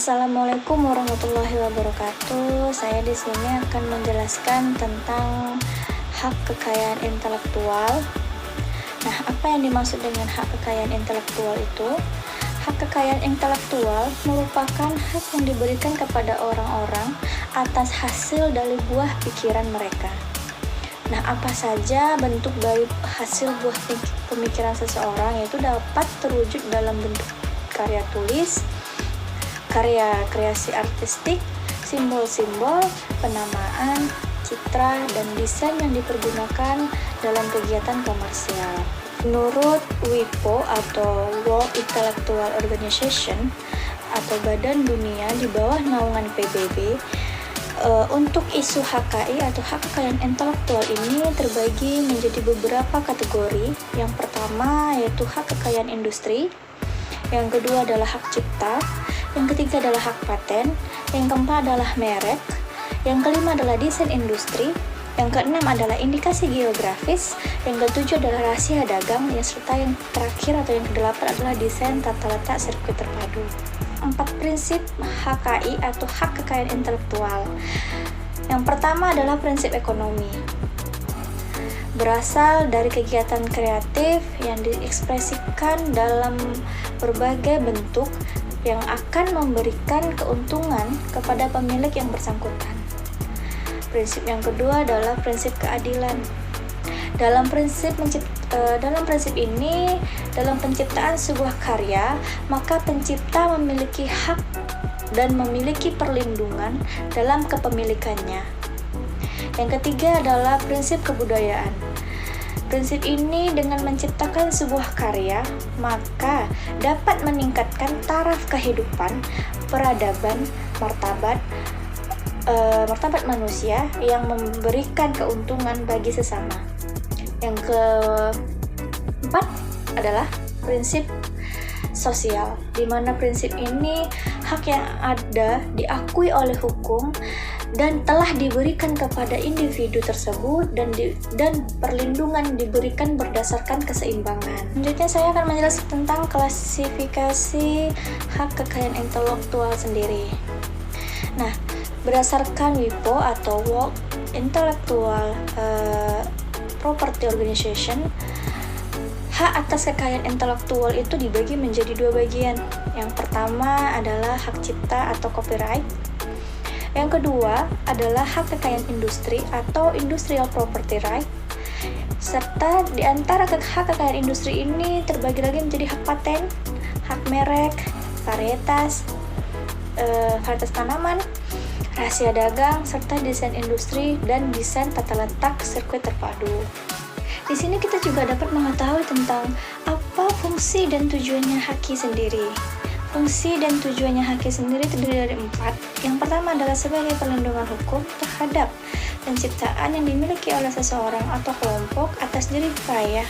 Assalamualaikum warahmatullahi wabarakatuh. Saya di sini akan menjelaskan tentang hak kekayaan intelektual. Nah, apa yang dimaksud dengan hak kekayaan intelektual itu? Hak kekayaan intelektual merupakan hak yang diberikan kepada orang-orang atas hasil dari buah pikiran mereka. Nah, apa saja bentuk dari hasil buah pemikiran seseorang, yaitu dapat terwujud dalam bentuk karya tulis, karya kreasi artistik, simbol-simbol, penamaan, citra, dan desain yang dipergunakan dalam kegiatan komersial. Menurut WIPO atau World Intellectual Organization atau Badan Dunia di bawah naungan PBB, untuk isu HKI atau hak kekayaan intelektual ini terbagi menjadi beberapa kategori. Yang pertama yaitu hak kekayaan industri, yang kedua adalah hak cipta, yang ketiga adalah hak paten, yang keempat adalah merek, yang kelima adalah desain industri, yang keenam adalah indikasi geografis, yang ketujuh adalah rahasia dagang, serta yang terakhir atau yang kedelapan adalah desain tata letak sirkuit terpadu. 4 prinsip HKI atau hak kekayaan intelektual. Yang pertama adalah prinsip ekonomi. Berasal dari kegiatan kreatif yang diekspresikan dalam berbagai bentuk yang akan memberikan keuntungan kepada pemilik yang bersangkutan. Prinsip yang kedua adalah prinsip keadilan. Dalam prinsip ini, dalam penciptaan sebuah karya, maka pencipta memiliki hak dan memiliki perlindungan dalam kepemilikannya. Yang ketiga adalah prinsip kebudayaan. Prinsip ini dengan menciptakan sebuah karya, maka dapat meningkatkan taraf kehidupan, peradaban, martabat manusia yang memberikan keuntungan bagi sesama. Yang keempat adalah prinsip sosial, di mana prinsip ini hak yang ada diakui oleh hukum dan telah diberikan kepada individu tersebut dan perlindungan diberikan berdasarkan keseimbangan. Selanjutnya saya akan menjelaskan tentang klasifikasi hak kekayaan intelektual sendiri. Nah, berdasarkan WIPO atau World Intellectual Property Organization, hak atas kekayaan intelektual itu dibagi menjadi 2 bagian. Yang pertama adalah hak cipta atau copyright. Yang kedua adalah hak kekayaan industri atau industrial property right. Serta di antara hak kekayaan industri ini terbagi lagi menjadi hak paten, hak merek, varietas tanaman, rahasia dagang, serta desain industri dan desain tata letak sirkuit terpadu. Di sini kita juga dapat mengetahui tentang apa fungsi dan tujuannya HKI sendiri. Fungsi dan tujuannya HKI sendiri terdiri dari 4. Yang pertama adalah sebagai perlindungan hukum terhadap penciptaan yang dimiliki oleh seseorang atau kelompok atas jerih payah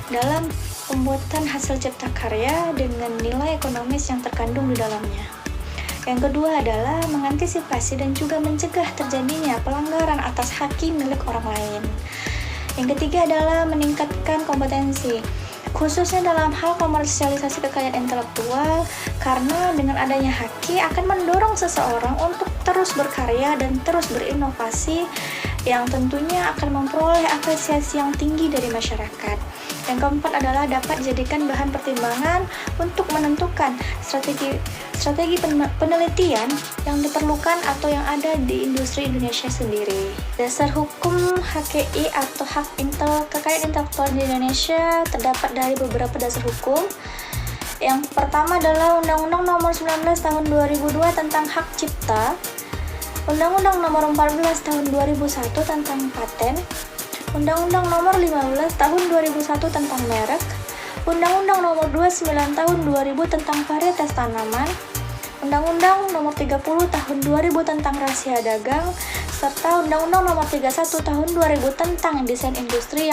dalam pembuatan hasil cipta karya dengan nilai ekonomis yang terkandung di dalamnya. Yang kedua adalah mengantisipasi dan juga mencegah terjadinya pelanggaran atas HKI milik orang lain. Yang ketiga adalah meningkatkan kompetensi, khususnya dalam hal komersialisasi kekayaan intelektual, karena dengan adanya HKI akan mendorong seseorang untuk terus berkarya dan terus berinovasi yang tentunya akan memperoleh apresiasi yang tinggi dari masyarakat. Yang keempat adalah dapat dijadikan bahan pertimbangan untuk menentukan strategi penelitian yang diperlukan atau yang ada di industri Indonesia sendiri. Dasar hukum HKI atau hak kekayaan intelektual di Indonesia terdapat dari beberapa dasar hukum. Yang pertama adalah Undang-Undang Nomor 19 Tahun 2002 tentang Hak Cipta, Undang-Undang Nomor 14 Tahun 2001 tentang Paten, Undang-Undang Nomor 15 Tahun 2001 tentang Merek, Undang-Undang Nomor 29 Tahun 2000 tentang Varietas Tanaman, Undang-Undang Nomor 30 Tahun 2000 tentang Rahasia Dagang, serta Undang-Undang Nomor 31 Tahun 2000 tentang Desain Industri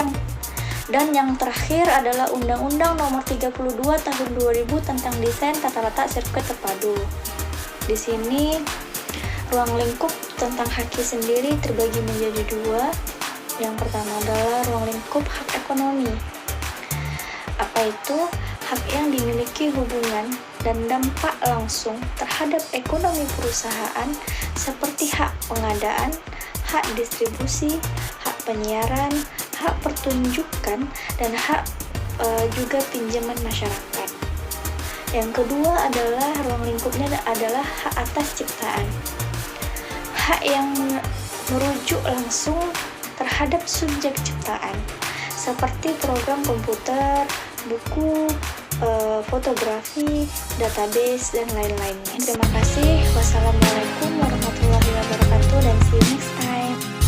dan yang terakhir adalah Undang-Undang Nomor 32 Tahun 2000 tentang Desain Tata Letak Sirkuit Terpadu. Di sini ruang lingkup tentang HKI sendiri terbagi menjadi 2. Yang pertama adalah ruang lingkup hak ekonomi. Apa itu? Hak yang dimiliki hubungan dan dampak langsung terhadap ekonomi perusahaan seperti hak pengadaan, hak distribusi, hak penyiaran, hak pertunjukan, dan hak juga pinjaman masyarakat. Yang kedua adalah ruang lingkupnya adalah hak atas ciptaan. Hak yang merujuk langsung terhadap subjek ciptaan, seperti program komputer, buku, fotografi, database, dan lain-lainnya. Terima kasih. Wassalamualaikum warahmatullahi wabarakatuh dan see you next time.